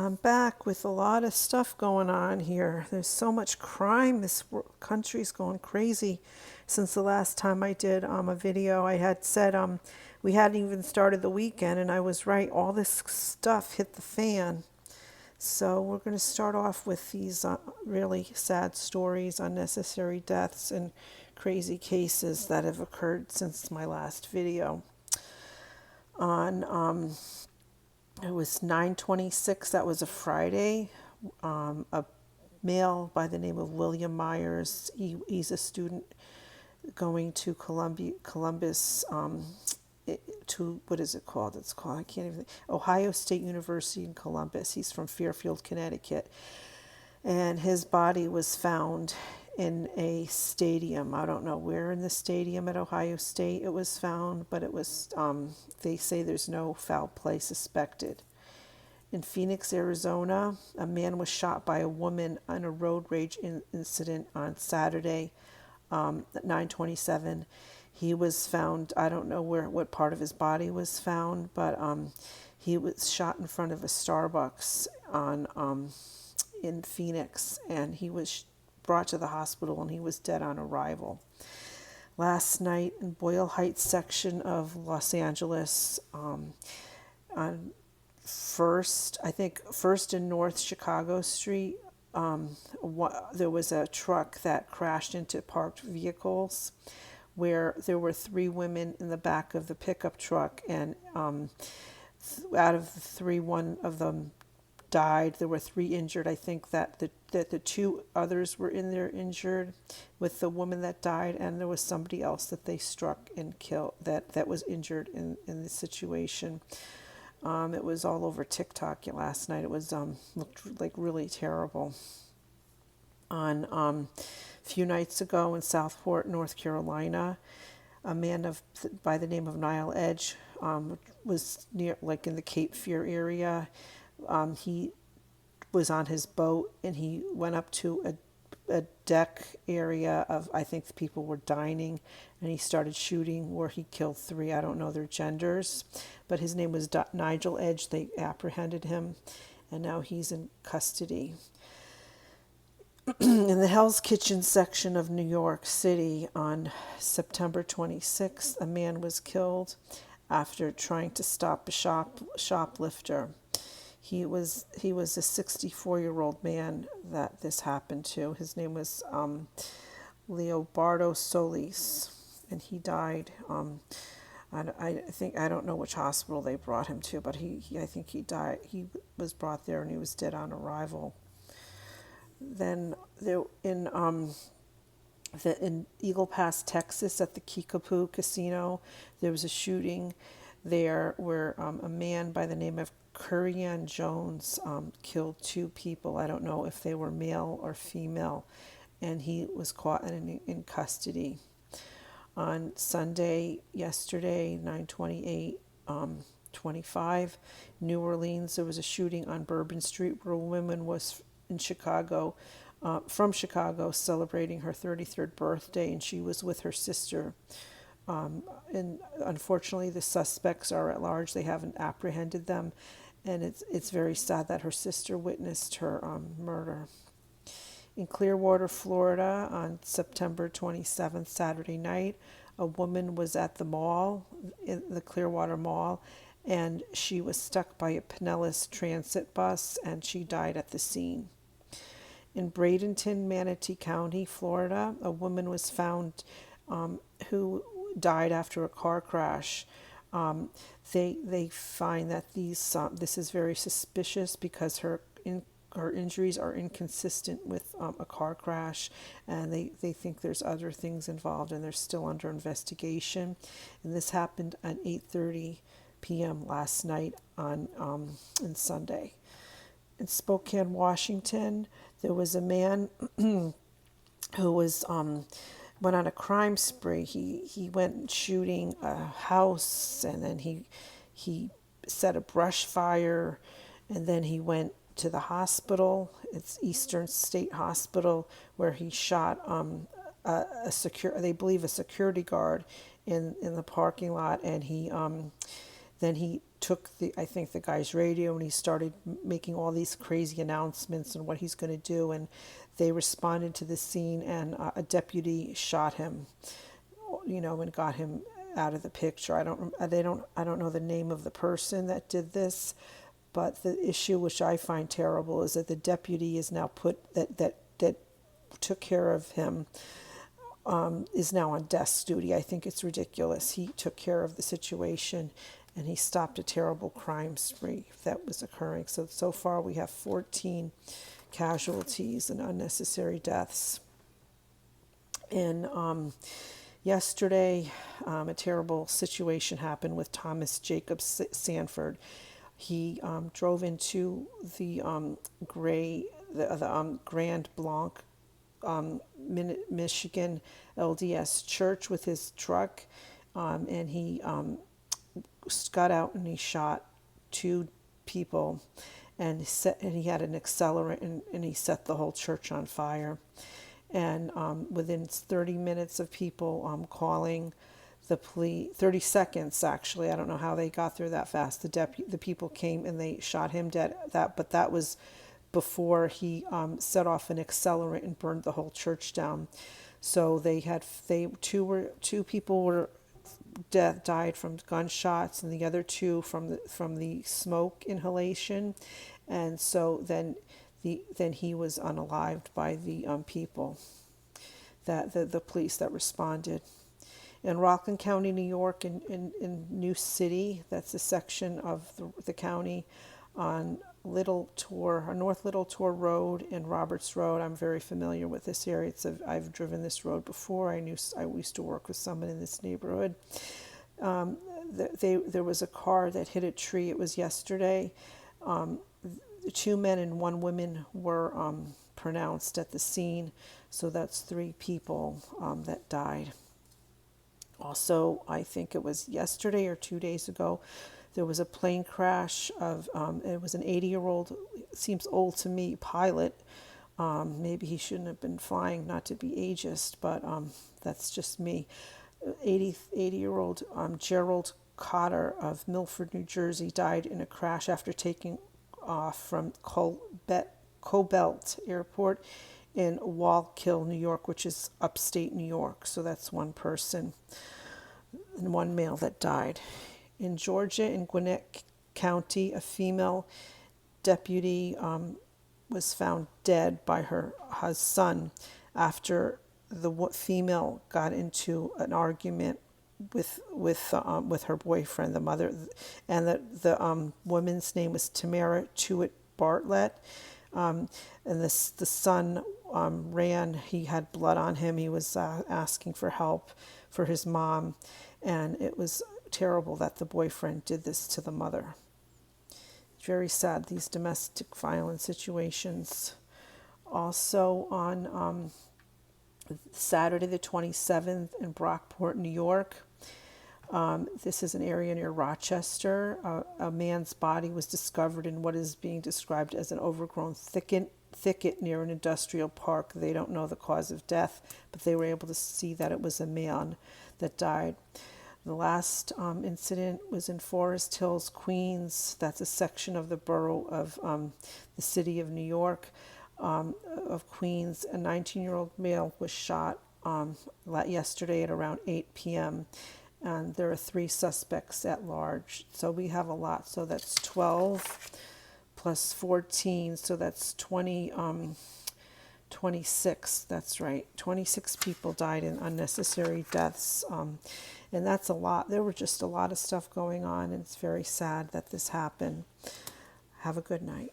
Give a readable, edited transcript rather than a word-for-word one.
I'm back with a lot of stuff going on here. There's so much crime. This country's going crazy. Since the last time I did a video, I had said we hadn't even started the weekend, and I was right. All this stuff hit the fan. So we're going to start off with these really sad stories, unnecessary deaths, and crazy cases that have occurred since my last video. On It was 9/26. That was a Friday. A male by the name of William Myers. He's a student going to Columbus. To what is it called? It's called, I can't even. Ohio State University in Columbus. He's from Fairfield, Connecticut, and his body was found in a stadium. I don't know where in the stadium at Ohio State it was found, but it was. They say there's no foul play suspected. In Phoenix, Arizona, a man was shot by a woman in a road rage incident on Saturday at 9/27. He was found, I don't know what part of his body was found, but he was shot in front of a Starbucks in Phoenix, and he was brought to the hospital, and he was dead on arrival. Last night in Boyle Heights section of Los Angeles, on First and North Chicago Street, there was a truck that crashed into parked vehicles, where there were three women in the back of the pickup truck, and out of the three, one of them died. There were three injured. I think that the two others were in there injured with the woman that died, and there was somebody else that they struck and killed that was injured in the situation. It was all over TikTok last night. It was looked like really terrible. On a few nights ago in Southport, North Carolina, a man by the name of Niall Edge was near, like in the Cape Fear area. He was on his boat, and he went up to a deck area of, I think the people were dining, and he started shooting, where he killed three. I don't know their genders, but his name was Nigel Edge. They apprehended him, and now he's in custody. In the Hell's Kitchen section of New York City on September 26th, a man was killed after trying to stop a shoplifter. He was a 64-year-old man that this happened to. His name was Leobardo Solis, and he died. I don't know which hospital they brought him to, but I think he died. He was brought there, and he was dead on arrival. Then there in Eagle Pass, Texas, at the Kickapoo Casino, there was a shooting there where a man by the name of Kurian Jones killed two people. I don't know if they were male or female, and he was caught in custody. On Sunday, yesterday, 9/28, 25, New Orleans, there was a shooting on Bourbon Street where a woman was in Chicago, from Chicago, celebrating her 33rd birthday, and she was with her sister. And unfortunately, the suspects are at large. They haven't apprehended them, and it's very sad that her sister witnessed her murder. In Clearwater, Florida, on September 27th, Saturday night, a woman was at the mall, in the Clearwater Mall, and she was struck by a Pinellas Transit bus, and she died at the scene. In Bradenton, Manatee County, Florida, a woman was found who died after a car crash. They find that this is very suspicious because her injuries are inconsistent with a car crash, and they think there's other things involved, and they're still under investigation. And this happened at 8:30 p.m. last night on Sunday. In Spokane, Washington, there was a man who was went on a crime spree. He went shooting a house, and then he set a brush fire, and then he went to the hospital. It's Eastern State Hospital, where he shot they believe a security guard in the parking lot, and then he took I think the guy's radio, and he started making all these crazy announcements and what he's going to do. And they responded to the scene, and a deputy shot him, and got him out of the picture. I don't know the name of the person that did this, but the issue, which I find terrible, is that the deputy is now that took care of him, is now on desk duty. I think it's ridiculous. He took care of the situation, and he stopped a terrible crime spree that was occurring. So far we have 14 casualties and unnecessary deaths. And yesterday, a terrible situation happened with Thomas Jacob Sanford. He drove into the Grand Blanc, Michigan LDS church with his truck, and he got out and he shot two people, and he had an accelerant, and he set the whole church on fire. And within 30 minutes of people calling the police, 30 seconds actually, I don't know how they got through that fast. The people came and they shot him dead. But that was before he set off an accelerant and burned the whole church down. So two people were died from gunshots, and the other two from the smoke inhalation. And so then he was unalived by the people, that the police that responded. In Rockland County, New York, in New City, that's a section of the county on North Little Tour Road and Roberts Road. I'm very familiar with this area. I've driven this road before. I used to work with someone in this neighborhood. There was a car that hit a tree. It was yesterday. 2 men and 1 woman were pronounced at the scene, so that's 3 people that died. Also, I think it was yesterday or 2 days ago, there was a plane crash of, it was an 80-year-old, seems old to me, pilot. Maybe he shouldn't have been flying, not to be ageist, but that's just me. 80-year-old Gerald Cotter of Milford, New Jersey, died in a crash after taking off from Cobelt Airport in Wallkill, New York, which is upstate New York. So that's 1 person and 1 male that died. In Georgia, in Gwinnett County, a female deputy was found dead by her son after the female got into an argument with her boyfriend, the mother, and the woman's name was Tamara Tuitt Bartlett, and the son ran. He had blood on him. He was asking for help for his mom, and it was terrible that the boyfriend did this to the mother. Very sad, these domestic violence situations. Also on Saturday the 27th in Brockport, New York. This is an area near Rochester. A man's body was discovered in what is being described as an overgrown thicket near an industrial park. They don't know the cause of death, but they were able to see that it was a man that died. The last incident was in Forest Hills, Queens. That's a section of the borough of the city of New York, of Queens. A 19-year-old male was shot yesterday at around 8 p.m., and there are 3 suspects at large. So we have a lot. So that's 12 plus 14, so that's 26. That's right. 26 people died in unnecessary deaths. And that's a lot. There were just a lot of stuff going on, and it's very sad that this happened. Have a good night.